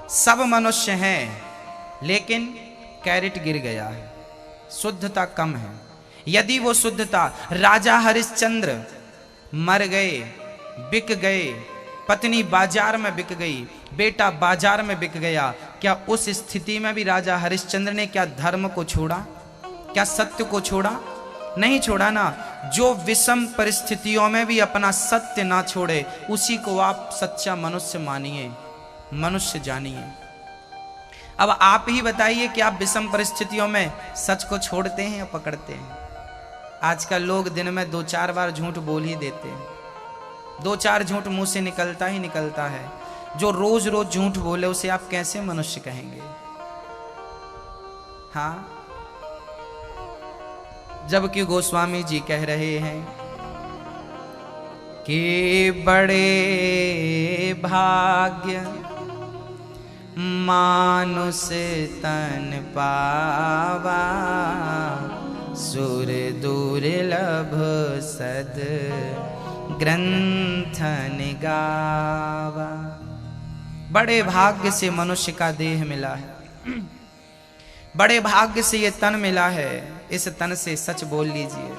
सब मनुष्य हैं, लेकिन कैरेट गिर गया है, शुद्धता कम है। यदि वो शुद्धता, राजा हरिश्चंद्र मर गए, बिक गए, पत्नी बाजार में बिक गई, बेटा बाजार में बिक गया, क्या उस स्थिति में भी राजा हरिश्चंद्र ने क्या धर्म को छोड़ा? क्या सत्य को छोड़ा? नहीं छोड़ा ना। जो विषम परिस्थितियों में भी अपना सत्य ना छोड़े, उसी को आप सच्चा मनुष्य मानिए, मनुष्य जानिए। अब आप ही बताइए कि आप विषम परिस्थितियों में सच को छोड़ते हैं या पकड़ते हैं? आजकल लोग दिन में 2-4 बार झूठ बोल ही देते हैं, 2-4 झूठ मुंह से निकलता ही निकलता है। जो रोज रोज झूठ बोले उसे आप कैसे मनुष्य कहेंगे? हाँ, जबकि गोस्वामी जी कह रहे हैं कि बड़े भाग्य मानुष तन पावा, सुर दुर्लभ सद ग्रंथन गावा। बड़े भाग्य से मनुष्य का देह मिला है, बड़े भाग्य से ये तन मिला है, इस तन से सच बोल लीजिए।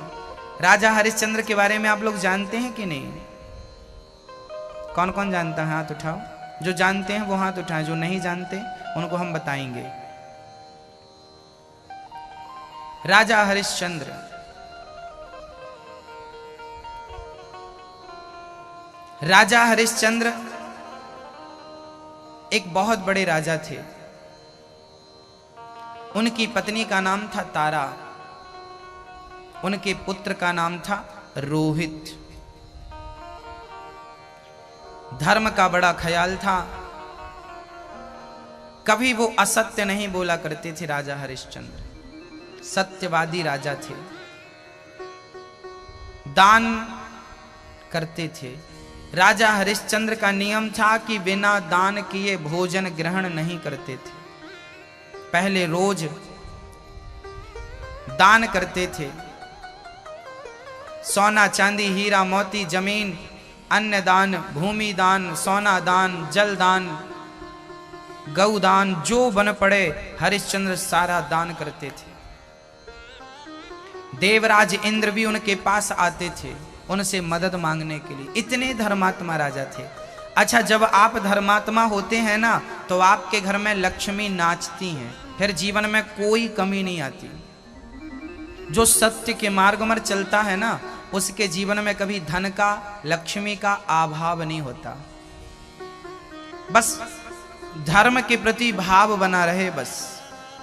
राजा हरिश्चंद्र के बारे में आप लोग जानते हैं कि नहीं? कौन कौन जानता है? हाथ उठाओ। जो जानते हैं वो हाथ उठाएं, जो नहीं जानते उनको हम बताएंगे। राजा हरिश्चंद्र राजा हरिश्चंद्र एक बहुत बड़े राजा थे। उनकी पत्नी का नाम था तारा, उनके पुत्र का नाम था रोहित। धर्म का बड़ा ख्याल था, कभी वो असत्य नहीं बोला करते थे। राजा हरिश्चंद्र सत्यवादी राजा थे, दान करते थे। राजा हरिश्चंद्र का नियम था कि बिना दान किए भोजन ग्रहण नहीं करते थे। पहले रोज दान करते थे, सोना चांदी हीरा मोती जमीन, अन्न दान, भूमि दान, सोना दान, जल दान, गौ दान, जो बन पड़े हरिश्चंद्र सारा दान करते थे। देवराज इंद्र भी उनके पास आते थे उनसे मदद मांगने के लिए, इतने धर्मात्मा राजा थे। अच्छा, जब आप धर्मात्मा होते हैं ना, तो आपके घर में लक्ष्मी नाचती हैं, फिर जीवन में कोई कमी नहीं आती। जो सत्य के मार्ग में चलता है ना, उसके जीवन में कभी धन का, लक्ष्मी का अभाव नहीं होता। बस धर्म के प्रति भाव बना रहे बस।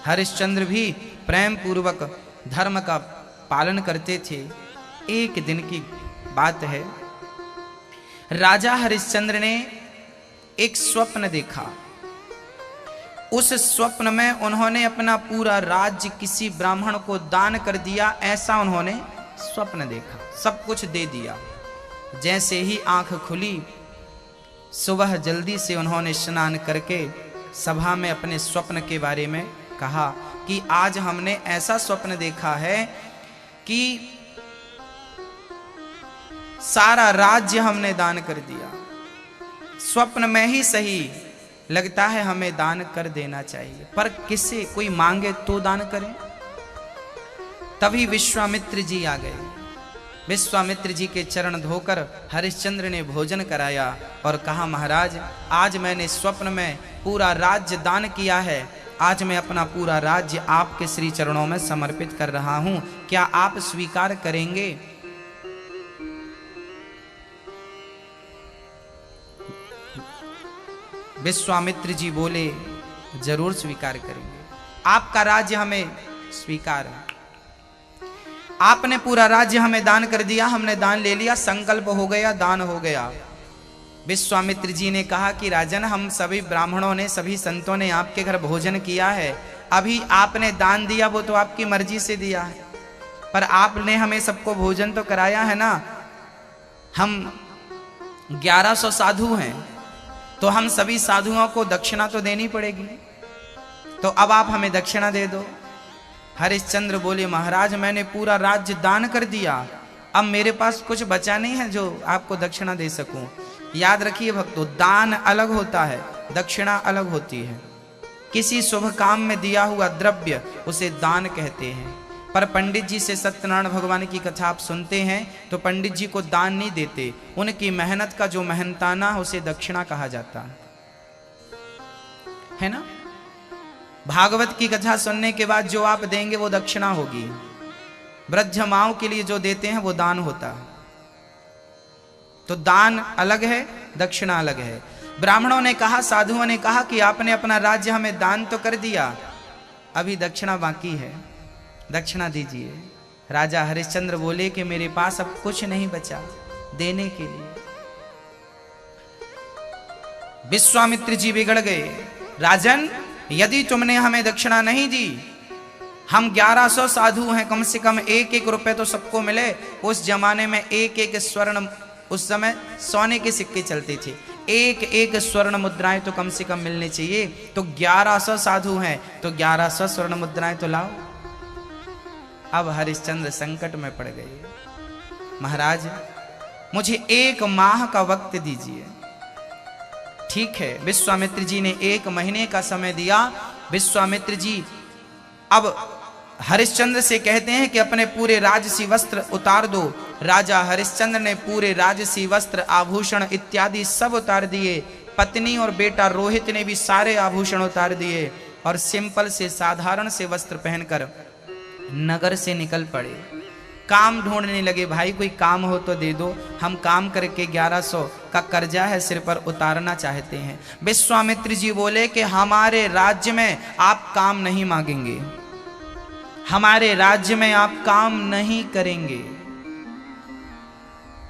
हरिश्चंद्र भी प्रेम पूर्वक धर्म का पालन करते थे। एक दिन की बात है, राजा हरिश्चंद्र ने एक स्वप्न देखा। उस स्वप्न में उन्होंने अपना पूरा राज्य किसी ब्राह्मण को दान कर दिया, ऐसा उन्होंने स्वप्न देखा। सब कुछ दे दिया। जैसे ही आंख खुली, सुबह जल्दी से उन्होंने स्नान करके सभा में अपने स्वप्न के बारे में कहा कि आज हमने ऐसा स्वप्न देखा है कि सारा राज्य हमने दान कर दिया। स्वप्न में ही सही, लगता है हमें दान कर देना चाहिए, पर किसे? कोई मांगे तो दान करें। तभी विश्वामित्र जी आ गए। विश्वामित्र जी के चरण धोकर हरिश्चंद्र ने भोजन कराया और कहा, महाराज, आज मैंने स्वप्न में पूरा राज्य दान किया है। आज मैं अपना पूरा राज्य आपके श्री चरणों में समर्पित कर रहा हूं, क्या आप स्वीकार करेंगे? विश्वामित्र जी बोले, जरूर स्वीकार करेंगे, आपका राज्य हमें स्वीकार है। आपने पूरा राज्य हमें दान कर दिया, हमने दान ले लिया, संकल्प हो गया, दान हो गया। विश्वामित्र जी ने कहा कि राजन, हम सभी ब्राह्मणों ने, सभी संतों ने आपके घर भोजन किया है। अभी आपने दान दिया वो तो आपकी मर्जी से दिया है, पर आपने हमें सबको भोजन तो कराया है ना। हम 1100 साधु हैं, तो हम सभी साधुओं को दक्षिणा तो देनी पड़ेगी, तो अब आप हमें दक्षिणा दे दो। हरिश्चंद्र बोले, महाराज, मैंने पूरा राज्य दान कर दिया, अब मेरे पास कुछ बचा नहीं है जो आपको दक्षिणा दे सकूं। याद रखिए भक्तों, दान अलग होता है, दक्षिणा अलग होती है। किसी शुभ काम में दिया हुआ द्रव्य उसे दान कहते हैं। पर पंडित जी से सत्यनारायण भगवान की कथा आप सुनते हैं तो पंडित जी को दान नहीं देते, उनकी मेहनत का जो मेहनताना उसे दक्षिणा कहा जाता है ना। भागवत की कथा सुनने के बाद जो आप देंगे वो दक्षिणा होगी। वृद्ध माओं के लिए जो देते हैं वो दान होता है। तो दान अलग है, दक्षिणा अलग है। ब्राह्मणों ने कहा, साधुओं ने कहा कि आपने अपना राज्य हमें दान तो कर दिया, अभी दक्षिणा बाकी है, दक्षिणा दीजिए। राजा हरिश्चंद्र बोले कि मेरे पास अब कुछ नहीं बचा देने के लिए। विश्वामित्र जी बिगड़ गए। राजन, यदि तुमने हमें दक्षिणा नहीं दी, हम 1100 साधु हैं, कम से कम 1-1 रुपए तो सबको मिले। उस जमाने में 1-1 स्वर्ण, उस समय सोने के सिक्के चलते थे, 1-1 स्वर्ण मुद्राएं तो कम से कम मिलने चाहिए। तो 1100 साधु हैं तो 1100 स्वर्ण मुद्राएं तो लाओ। अब हरिश्चंद्र संकट में पड़ गए। महाराज, मुझे 1 माह का वक्त दीजिए। ठीक है, विश्वामित्र जी ने 1 महीने का समय दिया। विश्वामित्र जी अब हरिश्चंद्र से कहते हैं कि अपने पूरे राजसी वस्त्र उतार दो। राजा हरिश्चंद्र ने पूरे राजसी वस्त्र, आभूषण इत्यादि सब उतार दिए। पत्नी और बेटा रोहित ने भी सारे आभूषण उतार दिए और सिंपल से साधारण से वस्त्र पहनकर नगर से निकल पड़े। काम ढूंढने लगे, भाई कोई काम हो तो दे दो, हम काम करके 1100 का कर्जा है सिर पर उतारना चाहते हैं। विश्वामित्र जी बोले कि हमारे राज्य में आप काम नहीं मांगेंगे, हमारे राज्य में आप काम नहीं करेंगे।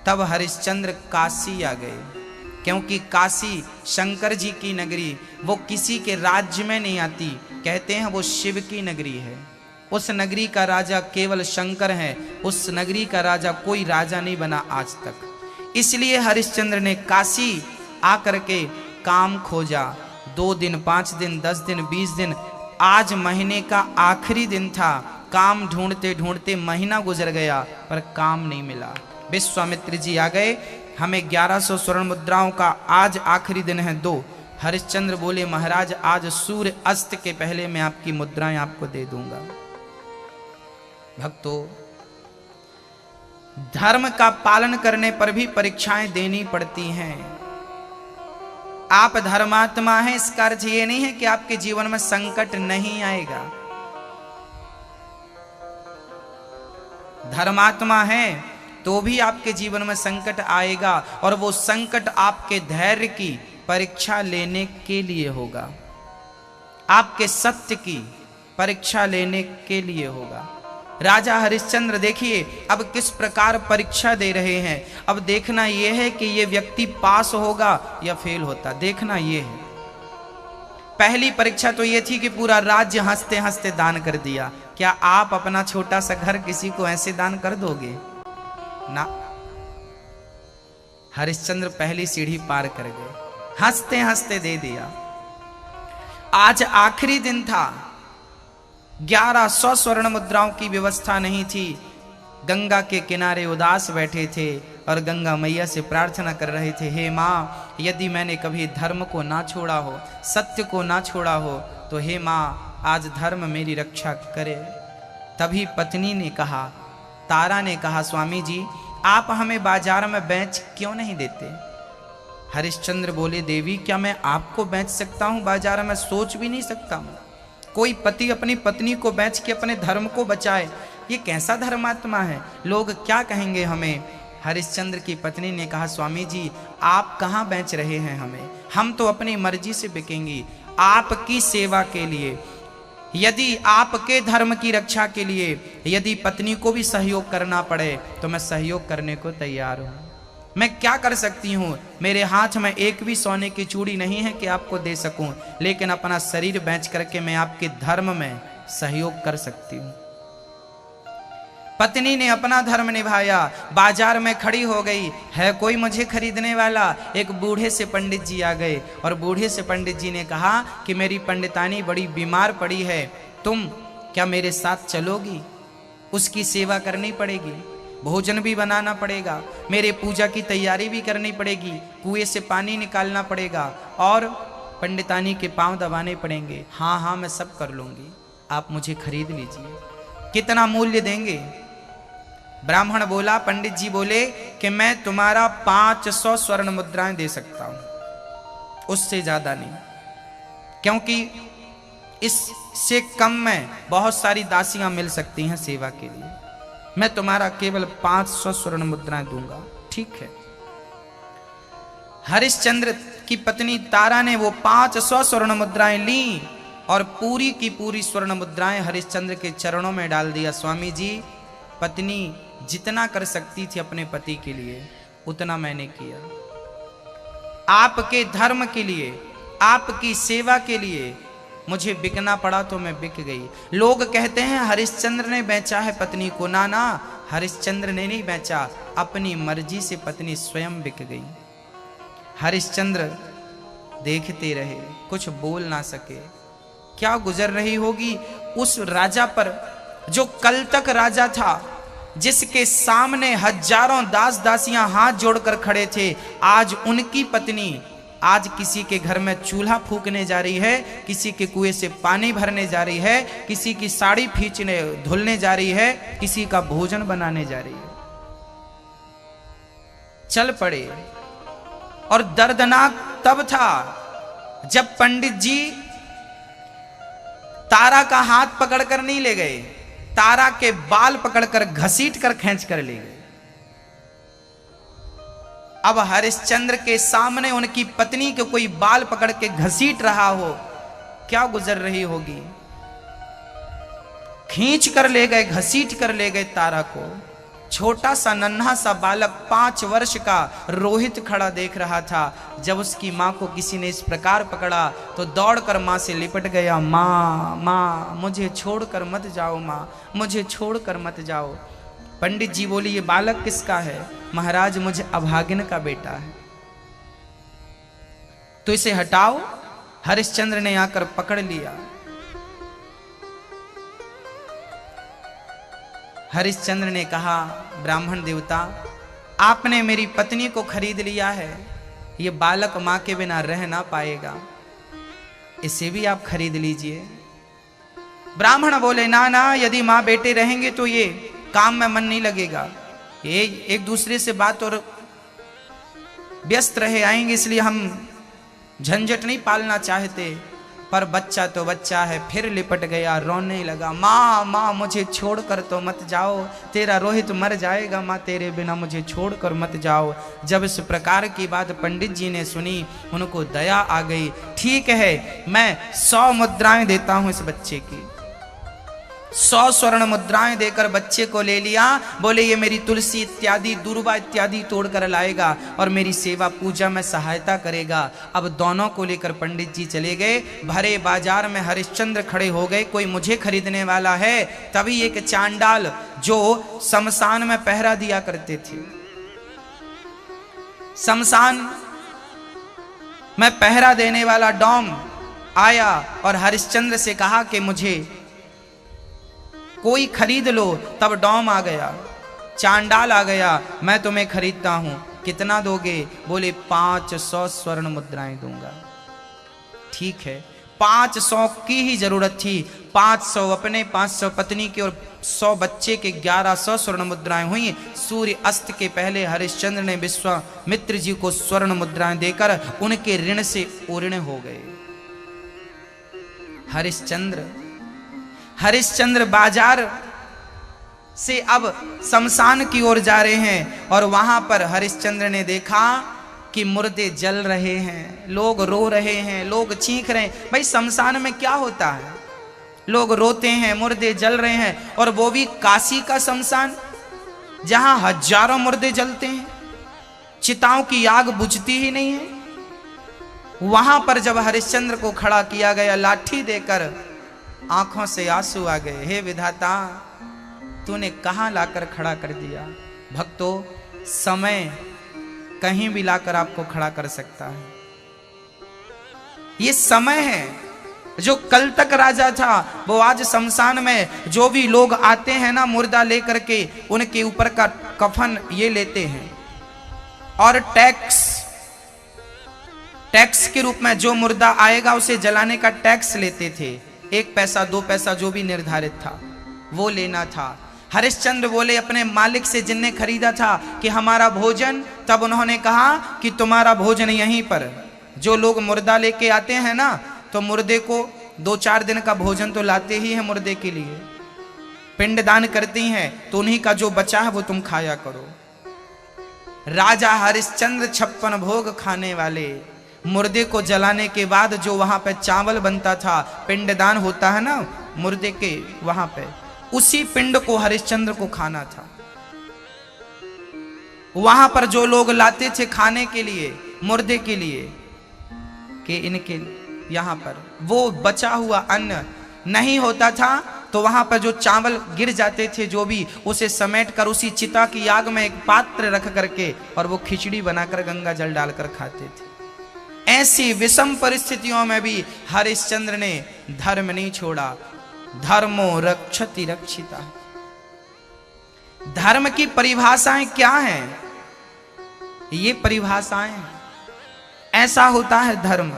तब हरिश्चंद्र काशी आ गए, क्योंकि काशी शंकर जी की नगरी, वो किसी के राज्य में नहीं आती। कहते हैं वो शिव की नगरी है। उस नगरी का राजा केवल शंकर है, उस नगरी का राजा कोई राजा नहीं बना आज तक। इसलिए हरिश्चंद्र ने काशी आकर के काम खोजा। 2 दिन, 5 दिन, 10 दिन, 20 दिन, आज महीने का आखिरी दिन था। काम ढूंढते ढूंढते महीना गुजर गया पर काम नहीं मिला। विश्वामित्र जी आ गए, हमें 1100 स्वर्ण मुद्राओं का आज आखिरी दिन है, दो। हरिश्चंद्र बोले, महाराज आज सूर्य अस्त के पहले मैं आपकी मुद्राएं आपको दे दूंगा। भक्तों, धर्म का पालन करने पर भी परीक्षाएं देनी पड़ती हैं। आप धर्मात्मा हैं, इसका अर्थ ये नहीं है कि आपके जीवन में संकट नहीं आएगा। धर्मात्मा है तो भी आपके जीवन में संकट आएगा, और वो संकट आपके धैर्य की परीक्षा लेने के लिए होगा, आपके सत्य की परीक्षा लेने के लिए होगा। राजा हरिश्चंद्र देखिए अब किस प्रकार परीक्षा दे रहे हैं। अब देखना यह है कि यह व्यक्ति पास होगा या फेल होता, देखना यह है। पहली परीक्षा तो यह थी कि पूरा राज्य हंसते हंसते दान कर दिया। क्या आप अपना छोटा सा घर किसी को ऐसे दान कर दोगे? ना। हरिश्चंद्र पहली सीढ़ी पार कर गए, हंसते हंसते दे दिया। आज आखिरी दिन था, 1100 स्वर्ण मुद्राओं की व्यवस्था नहीं थी। गंगा के किनारे उदास बैठे थे और गंगा मैया से प्रार्थना कर रहे थे, हे माँ, यदि मैंने कभी धर्म को ना छोड़ा हो, सत्य को ना छोड़ा हो, तो हे माँ आज धर्म मेरी रक्षा करे। तभी पत्नी ने कहा, तारा ने कहा, स्वामी जी आप हमें बाजार में बेच क्यों नहीं देते? हरिश्चंद्र बोले, देवी क्या मैं आपको बेच सकता हूँ बाजार में? सोच भी नहीं सकता हूँ। कोई पति अपनी पत्नी को बेच के अपने धर्म को बचाए, ये कैसा धर्मात्मा है? लोग क्या कहेंगे हमें? हरिश्चंद्र की पत्नी ने कहा, स्वामी जी आप कहाँ बेच रहे हैं हमें? हम तो अपनी मर्जी से बिकेंगी, आपकी सेवा के लिए, यदि आपके धर्म की रक्षा के लिए यदि पत्नी को भी सहयोग करना पड़े तो मैं सहयोग करने को तैयार हूँ। मैं क्या कर सकती हूँ? मेरे हाथ में एक भी सोने की चूड़ी नहीं है कि आपको दे सकूं, लेकिन अपना शरीर बेच करके मैं आपके धर्म में सहयोग कर सकती हूँ। पत्नी ने अपना धर्म निभाया, बाजार में खड़ी हो गई, है कोई मुझे खरीदने वाला? एक बूढ़े से पंडित जी आ गए और बूढ़े से पंडित जी ने कहा कि मेरी पंडितानी बड़ी बीमार पड़ी है, तुम क्या मेरे साथ चलोगी? उसकी सेवा करनी पड़ेगी, भोजन भी बनाना पड़ेगा, मेरे पूजा की तैयारी भी करनी पड़ेगी, कुएं से पानी निकालना पड़ेगा और पंडितानी के पांव दबाने पड़ेंगे। हाँ हाँ मैं सब कर लूंगी, आप मुझे खरीद लीजिए, कितना मूल्य देंगे? ब्राह्मण बोला, पंडित जी बोले कि मैं तुम्हारा 500 स्वर्ण मुद्राएं दे सकता हूं, उससे ज्यादा नहीं, क्योंकि इससे कम में बहुत सारी दासियां मिल सकती हैं सेवा के लिए, मैं तुम्हारा केवल 500 स्वर्ण मुद्राएं दूंगा। ठीक है। हरिश्चंद्र की पत्नी तारा ने वो 500 स्वर्ण मुद्राएं ली और पूरी की पूरी स्वर्ण मुद्राएं हरिश्चंद्र के चरणों में डाल दिया। स्वामी जी, पत्नी जितना कर सकती थी अपने पति के लिए उतना मैंने किया, आपके धर्म के लिए, आपकी सेवा के लिए मुझे बिकना पड़ा तो मैं बिक गई। लोग कहते हैं हरिश्चंद्र ने बेचा है पत्नी को। ना ना, हरिश्चंद्र ने नहीं बेचा, अपनी मर्जी से पत्नी स्वयं बिक गई। हरिश्चंद्र देखते रहे, कुछ बोल ना सके। क्या गुजर रही होगी उस राजा पर जो कल तक राजा था, जिसके सामने हजारों दास दासियां हाथ जोड़कर खड़े थे। आज उनकी पत्नी आज किसी के घर में चूल्हा फूकने जा रही है, किसी के कुएं से पानी भरने जा रही है, किसी की साड़ी खींचने धुलने जा रही है, किसी का भोजन बनाने जा रही है। चल पड़े। और दर्दनाक तब था जब पंडित जी तारा का हाथ पकड़कर नहीं ले गए, तारा के बाल पकड़कर घसीट कर खींच कर ले गए। अब हरिश्चंद्र के सामने उनकी पत्नी के कोई बाल पकड़ के घसीट रहा हो, क्या गुजर रही होगी। खींच कर ले गए, घसीट कर ले गए तारा को। छोटा सा नन्हा सा बालक 5 वर्ष का रोहित खड़ा देख रहा था। जब उसकी माँ को किसी ने इस प्रकार पकड़ा तो दौड़कर माँ से लिपट गया। माँ माँ मुझे छोड़कर मत जाओ, माँ मुझे छोड़कर मत जाओ। पंडित जी बोले, ये बालक किसका है? महाराज, मुझे अभागिन का बेटा है, तो इसे हटाओ। हरिश्चंद्र ने आकर पकड़ लिया। हरिश्चंद्र ने कहा, ब्राह्मण देवता, आपने मेरी पत्नी को खरीद लिया है, ये बालक मां के बिना रह ना पाएगा, इसे भी आप खरीद लीजिए। ब्राह्मण बोले, ना ना, यदि मां बेटे रहेंगे तो ये काम में मन नहीं लगेगा, ये एक दूसरे से बात और व्यस्त रहे आएंगे, इसलिए हम झंझट नहीं पालना चाहते। पर बच्चा तो बच्चा है। फिर लिपट गया, रोने लगा। माँ माँ मुझे छोड़कर तो मत जाओ, तेरा रोहित मर जाएगा, माँ तेरे बिना मुझे छोड़कर मत जाओ। जब इस प्रकार की बात पंडित जी ने सुनी, उनको दया आ गई। ठीक है, मैं 100 मुद्राएं देता हूं इस बच्चे की। 100 स्वर्ण मुद्राएं देकर बच्चे को ले लिया। बोले, ये मेरी तुलसी इत्यादि दूर्वा इत्यादि तोड़कर लाएगा और मेरी सेवा पूजा में सहायता करेगा। अब दोनों को लेकर पंडित जी चले गए। भरे बाजार में हरिश्चंद्र खड़े हो गए, कोई मुझे खरीदने वाला है। तभी एक चांडाल जो शमशान में पहरा दिया करते थे, शमशान में पहरा देने वाला डॉम आया और हरिश्चंद्र से कहा कि मुझे कोई खरीद लो। तब डॉम आ गया, चांडाल आ गया, मैं तुम्हें खरीदता हूं, कितना दोगे? बोले, 500 स्वर्ण मुद्राएं दूंगा। ठीक है, 500 की ही जरूरत थी। 500 अपने, 500 पत्नी के और 100 बच्चे के 1100 स्वर्ण मुद्राएं हुई। सूर्य अस्त के पहले हरिश्चंद्र ने विश्वामित्र जी को स्वर्ण मुद्राएं देकर उनके ऋण से उऋण हो गए। हरिश्चंद्र बाजार से अब शमशान की ओर जा रहे हैं और वहां पर हरिश्चंद्र ने देखा कि मुर्दे जल रहे हैं, लोग रो रहे हैं, लोग चीख रहे हैं। भाई, शमशान में क्या होता है? लोग रोते हैं, मुर्दे जल रहे हैं, और वो भी काशी का शमशान जहां हजारों मुर्दे जलते हैं, चिताओं की आग बुझती ही नहीं है। वहां पर जब हरिश्चंद्र को खड़ा किया गया, लाठी देकर, आंखों से आंसू आ गए। हे विधाता, तूने कहां लाकर खड़ा कर दिया? भक्तों, समय कहीं भी लाकर आपको खड़ा कर सकता है। ये समय है। जो कल तक राजा था वो आज शमशान में, जो भी लोग आते हैं ना मुर्दा लेकर के, उनके ऊपर का कफन ये लेते हैं और टैक्स के रूप में जो मुर्दा आएगा उसे जलाने का टैक्स लेते थे। 1 पैसा 2 पैसा जो भी निर्धारित था वो लेना था। हरिश्चंद्र बोले अपने मालिक से जिनने खरीदा था कि हमारा भोजन, तब उन्होंने कहा कि तुम्हारा भोजन यहीं पर। जो लोग मुर्दा लेके आते हैं ना, तो मुर्दे को 2-4 दिन का भोजन तो लाते ही हैं मुर्दे के लिए, पिंडदान करती हैं, तो उन्हीं का जो बचा है वो तुम खाया करो। राजा हरिश्चंद्र 56 भोग खाने वाले, मुर्दे को जलाने के बाद जो वहां पे चावल बनता था, पिंडदान होता है ना मुर्दे के वहां पे, उसी पिंड को हरिश्चंद्र को खाना था। वहां पर जो लोग लाते थे खाने के लिए, मुर्दे के लिए, कि इनके यहां पर वो बचा हुआ अन्न नहीं होता था, तो वहां पर जो चावल गिर जाते थे जो भी, उसे समेट कर उसी चिता की आग में एक पात्र रख करके और वो खिचड़ी बनाकर गंगा जल डालकर खाते थे। ऐसी विषम परिस्थितियों में भी हरिश्चंद्र ने धर्म नहीं छोड़ा। धर्मो रक्षति रक्षिता। धर्म की परिभाषाएं क्या हैं? ये परिभाषाएं हैं। ऐसा होता है धर्म।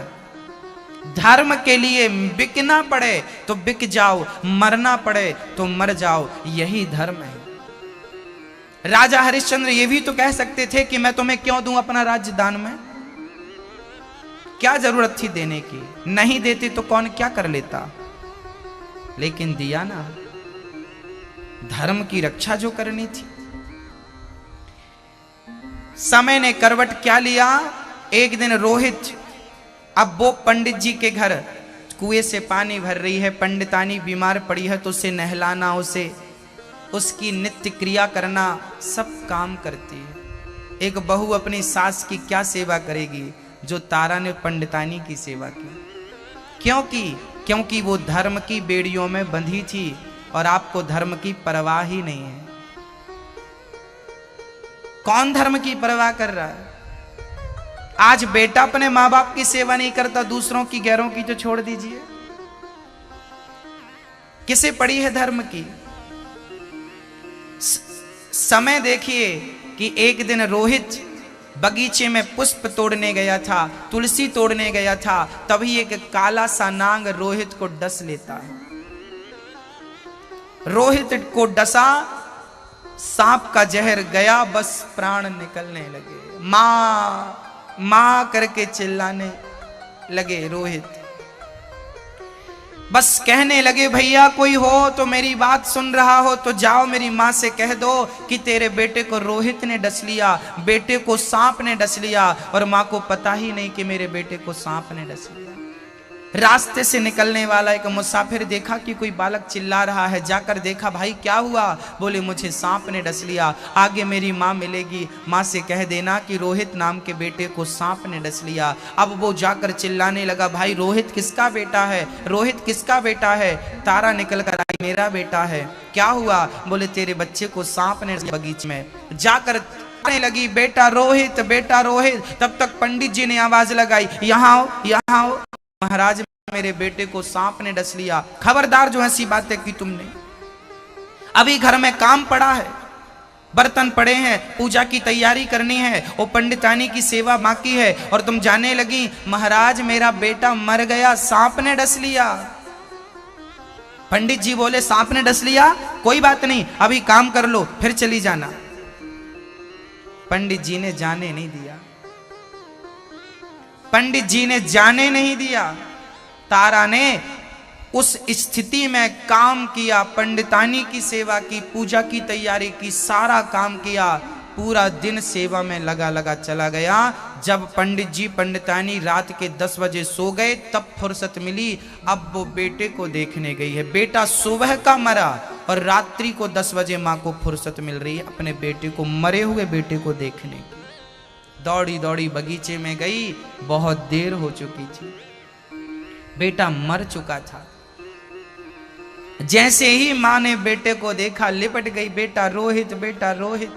धर्म के लिए बिकना पड़े तो बिक जाओ, मरना पड़े तो मर जाओ, यही धर्म है। राजा हरिश्चंद्र ये भी तो कह सकते थे कि मैं तुम्हें क्यों दूं अपना राज्य दान में, क्या जरूरत थी देने की, नहीं देते तो कौन क्या कर लेता, लेकिन दिया ना। धर्म की रक्षा जो करनी थी। समय ने करवट क्या लिया, एक दिन रोहित, अब वो पंडित जी के घर कुएं से पानी भर रही है, पंडितानी बीमार पड़ी है तो उसे नहलाना, उसे उसकी नित्य क्रिया करना, सब काम करती है। एक बहू अपनी सास की क्या सेवा करेगी जो तारा ने पंडितानी की सेवा की। क्योंकि वो धर्म की बेड़ियों में बंधी थी और आपको धर्म की परवाह ही नहीं है। कौन धर्म की परवाह कर रहा है? आज बेटा अपने मां बाप की सेवा नहीं करता, दूसरों की, गैरों की तो छोड़ दीजिए, किसे पड़ी है धर्म की? समय देखिए कि एक दिन रोहित बगीचे में पुष्प तोड़ने गया था, तुलसी तोड़ने गया था, तभी एक काला सा नाग रोहित को डस लेता है। रोहित को डसा, सांप का जहर गया, बस प्राण निकलने लगे। मां मां करके चिल्लाने लगे रोहित। बस कहने लगे भैया कोई हो तो मेरी बात सुन रहा हो तो जाओ मेरी मां से कह दो कि तेरे बेटे को रोहित ने डस लिया, बेटे को सांप ने डस लिया, और मां को पता ही नहीं कि मेरे बेटे को सांप ने डस लिया। रास्ते से निकलने वाला एक मुसाफिर देखा कि कोई बालक चिल्ला रहा है, जाकर देखा भाई क्या हुआ, बोले मुझे सांप ने डस लिया, आगे मेरी माँ मिलेगी, माँ से कह देना कि रोहित नाम के बेटे को सांप ने डस लिया। अब वो जाकर चिल्लाने लगा भाई रोहित किसका बेटा है, रोहित किसका बेटा है? तारा निकल कर आई मेरा बेटा है। क्या हुआ? बोले तेरे बच्चे को सांप ने बगीचे में। जाकर लगी बेटा रोहित, बेटा रोहित। तब तक पंडित जी ने आवाज लगाई यहाँ आओ, यहाँ आओ महाराज, मेरे बेटे को सांप ने डस लिया। खबरदार जो ऐसी बातें की तुमने, अभी घर में काम पड़ा है, बर्तन पड़े हैं, पूजा की तैयारी करनी है, वो पंडितानी की सेवा बाकी है, और तुम जाने लगी महाराज मेरा बेटा मर गया, सांप ने डस लिया। पंडित जी बोले सांप ने डस लिया, कोई बात नहीं, अभी काम कर लो फिर चली जाना। पंडित जी ने जाने नहीं दिया, पंडित जी ने जाने नहीं दिया। तारा ने उस स्थिति में काम किया, पंडितानी की सेवा की, पूजा की तैयारी की, सारा काम किया, पूरा दिन सेवा में लगा चला गया। जब पंडित जी पंडितानी रात के 10 बजे सो गए तब फुर्सत मिली, अब वो बेटे को देखने गई है। बेटा सुबह का मरा और रात्रि को 10 बजे माँ को फुर्सत मिल रही है अपने बेटे को, मरे हुए बेटे को देखने की। दौड़ी दौड़ी बगीचे में गई, बहुत देर हो चुकी थी, बेटा मर चुका था। जैसे ही मां ने बेटे को देखा लिपट गई, बेटा रोहित, बेटा रोहित,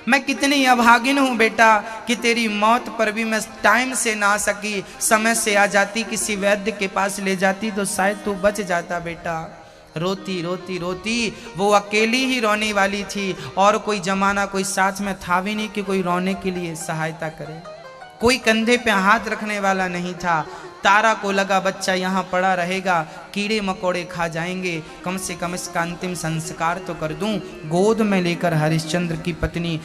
मैं कितनी अभागिन हूं बेटा कि तेरी मौत पर भी मैं टाइम से ना आ सकी, समय से आ जाती, किसी वैद्य के पास ले जाती तो शायद तू बच जाता बेटा। रोती रोती रोती वो अकेली ही रोने वाली थी और कोई जमाना कोई साथ में था भी नहीं कि कोई रोने के लिए सहायता करे। कोई कंधे पे हाथ रखने वाला नहीं था। तारा को लगा बच्चा यहाँ पड़ा रहेगा, कीड़े मकोड़े खा जाएंगे, कम से कम इसका अंतिम संस्कार तो कर दूं। गोद में लेकर हरिश्चंद्र की पत्नी,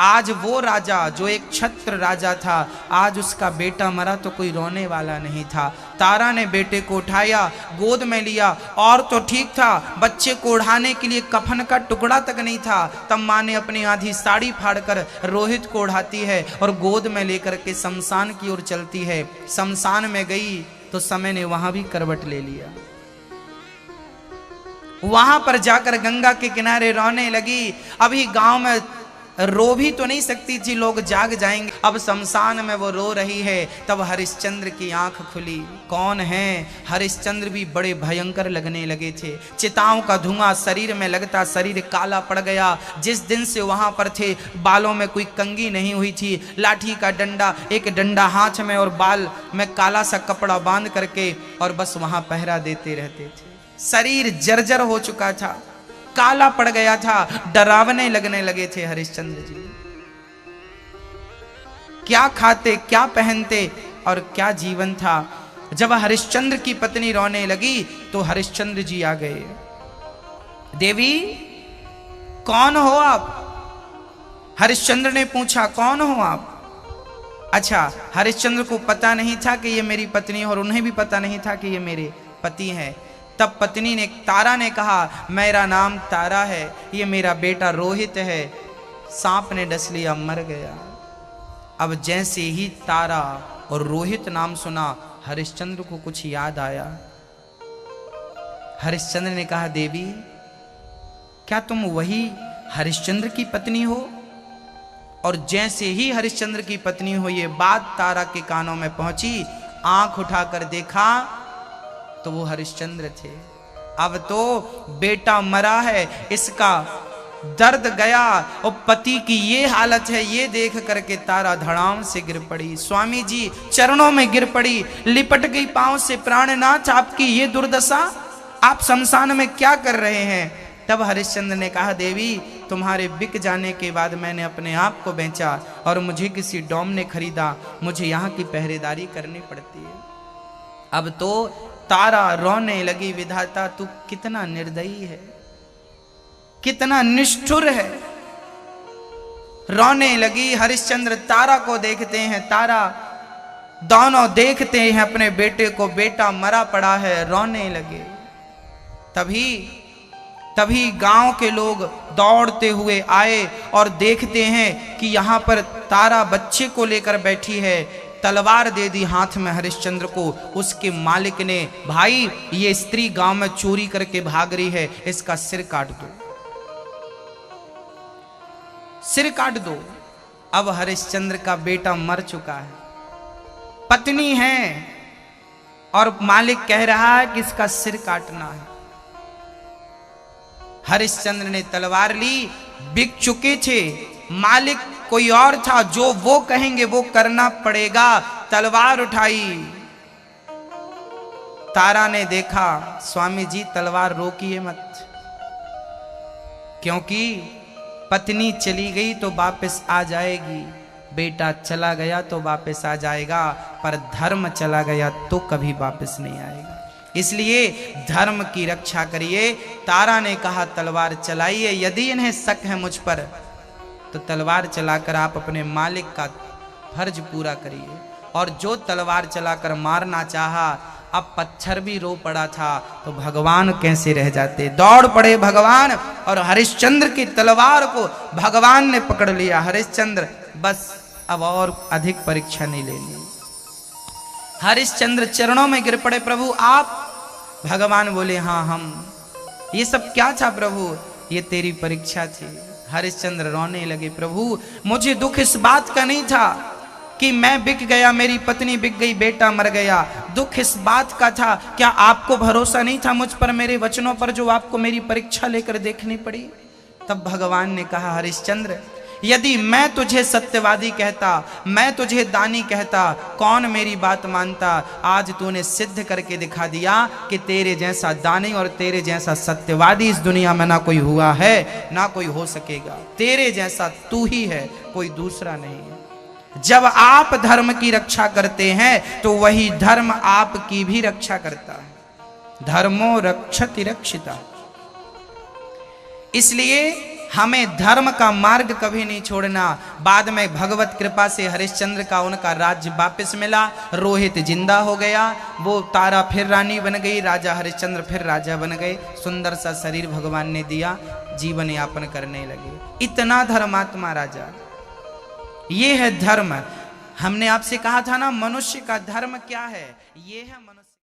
आज वो राजा जो एक छत्र राजा था, आज उसका बेटा मरा तो कोई रोने वाला नहीं था। तारा ने बेटे को उठाया, गोद में लिया, और तो ठीक था, बच्चे को ओढ़ाने के लिए कफन का टुकड़ा तक नहीं था। तब माँ ने अपनी आधी साड़ी फाड़कर रोहित को ओढ़ाती है और गोद में लेकर के शमशान की ओर चलती है। शमशान में गई तो समय ने वहां भी करवट ले लिया। वहां पर जाकर गंगा के किनारे रोने लगी। अभी गांव में रो भी तो नहीं सकती थी, लोग जाग जाएंगे। अब शमशान में वो रो रही है। तब हरिश्चंद्र की आंख खुली। कौन है? हरिश्चंद्र भी बड़े भयंकर लगने लगे थे। चिताओं का धुआं शरीर में लगता, शरीर काला पड़ गया। जिस दिन से वहां पर थे, बालों में कोई कंघी नहीं हुई थी। लाठी का डंडा, एक डंडा हाथ में और बाल में काला सा कपड़ा बांध करके और बस वहां पहरा देते रहते थे। शरीर जर्जर हो चुका था, काला पड़ गया था, डरावने लगने लगे थे हरिश्चंद्र जी। क्या खाते, क्या पहनते और क्या जीवन था। जब हरिश्चंद्र की पत्नी रोने लगी तो हरिश्चंद्र जी आ गए। देवी, कौन हो आप? हरिश्चंद्र ने पूछा, कौन हो आप? अच्छा, हरिश्चंद्र को पता नहीं था कि ये मेरी पत्नी है और उन्हें भी पता नहीं था कि ये मेरे पति हैं। तब पत्नी ने, तारा ने कहा, मेरा नाम तारा है, ये मेरा बेटा रोहित है, सांप ने डस लिया, मर गया। अब जैसे ही तारा और रोहित नाम सुना, हरिश्चंद्र को कुछ याद आया। हरिश्चंद्र ने कहा, देवी, क्या तुम वही हरिश्चंद्र की पत्नी हो? और जैसे ही हरिश्चंद्र की पत्नी हो ये बात तारा के कानों में पहुंची, आंख उठाकर देखा तो वो हरिश्चंद्र थे। अब तो बेटा मरा है, इसका दर्द गया और पति की ये हालत है, ये देख करके तारा धड़ाम से गिर पड़ी। स्वामी जी चरणों में गिर पड़ी, लिपट गई पांव से। प्राणनाथ, आपकी ये दुर्दशा, आप शमशान में क्या कर रहे हैं? तब हरिश्चंद्र ने कहा, देवी, तुम्हारे बिक जाने के बाद मैंने अपने आप को बेचा और मुझे किसी डॉम ने खरीदा, मुझे यहाँ की पहरेदारी करनी पड़ती है। अब तो तारा रोने लगी, विधाता तू कितना निर्दयी है, कितना निष्ठुर है। रोने लगी। हरिश्चंद्र तारा को देखते हैं, तारा दोनों देखते हैं अपने बेटे को, बेटा मरा पड़ा है, रोने लगे। तभी गांव के लोग दौड़ते हुए आए और देखते हैं कि यहां पर तारा बच्चे को लेकर बैठी है। तलवार दे दी हाथ में हरिश्चंद्र को। उसके मालिक ने, भाई ये स्त्री गांव में चोरी करके भाग रही है, इसका सिर काट दो, सिर काट दो। अब हरिश्चंद्र का बेटा मर चुका है, पत्नी है और मालिक कह रहा है कि इसका सिर काटना है। हरिश्चंद्र ने तलवार ली, बिक चुके थे, मालिक कोई और था, जो वो कहेंगे वो करना पड़ेगा। तलवार उठाई। तारा ने देखा, स्वामी जी तलवार रोकिए मत, क्योंकि पत्नी चली गई तो वापस आ जाएगी, बेटा चला गया तो वापस आ जाएगा, पर धर्म चला गया तो कभी वापस नहीं आएगा। इसलिए धर्म की रक्षा करिए। तारा ने कहा, तलवार चलाइए, यदि इन्हें शक है मुझ पर तो तलवार चलाकर आप अपने मालिक का फर्ज पूरा करिए। और जो तलवार चलाकर मारना चाहा, अब पत्थर भी रो पड़ा था तो भगवान कैसे रह जाते। दौड़ पड़े भगवान और हरिश्चंद्र की तलवार को भगवान ने पकड़ लिया। हरिश्चंद्र बस अब और अधिक परीक्षा नहीं लेनी। हरिश्चंद्र चरणों में गिर पड़े, प्रभु आप? भगवान बोले, हाँ हम। ये सब क्या था प्रभु? ये तेरी परीक्षा थी। हरिश्चंद्र रोने लगे, प्रभु मुझे दुख इस बात का नहीं था कि मैं बिक गया, मेरी पत्नी बिक गई, बेटा मर गया। दुख इस बात का था, क्या आपको भरोसा नहीं था मुझ पर, मेरे वचनों पर, जो आपको मेरी परीक्षा लेकर देखनी पड़ी? तब भगवान ने कहा, हरिश्चंद्र यदि मैं तुझे सत्यवादी कहता, मैं तुझे दानी कहता, कौन मेरी बात मानता? आज तूने सिद्ध करके दिखा दिया कि तेरे जैसा दानी और तेरे जैसा सत्यवादी इस दुनिया में ना कोई हुआ है, ना कोई हो सकेगा। तेरे जैसा तू ही है, कोई दूसरा नहीं है। जब आप धर्म की रक्षा करते हैं तो वही धर्म आपकी भी रक्षा करता है। धर्मो रक्षति रक्षिता। इसलिए हमें धर्म का मार्ग कभी नहीं छोड़ना। बाद में भगवत कृपा से हरिश्चंद्र का उनका राज्य वापस मिला, रोहित जिंदा हो गया, वो तारा फिर रानी बन गई, राजा हरिश्चंद्र फिर राजा बन गए, सुंदर सा शरीर भगवान ने दिया, जीवन यापन करने लगे। इतना धर्मात्मा राजा, ये है धर्म। हमने आपसे कहा था ना, मनुष्य का धर्म क्या है? ये है मनुष्य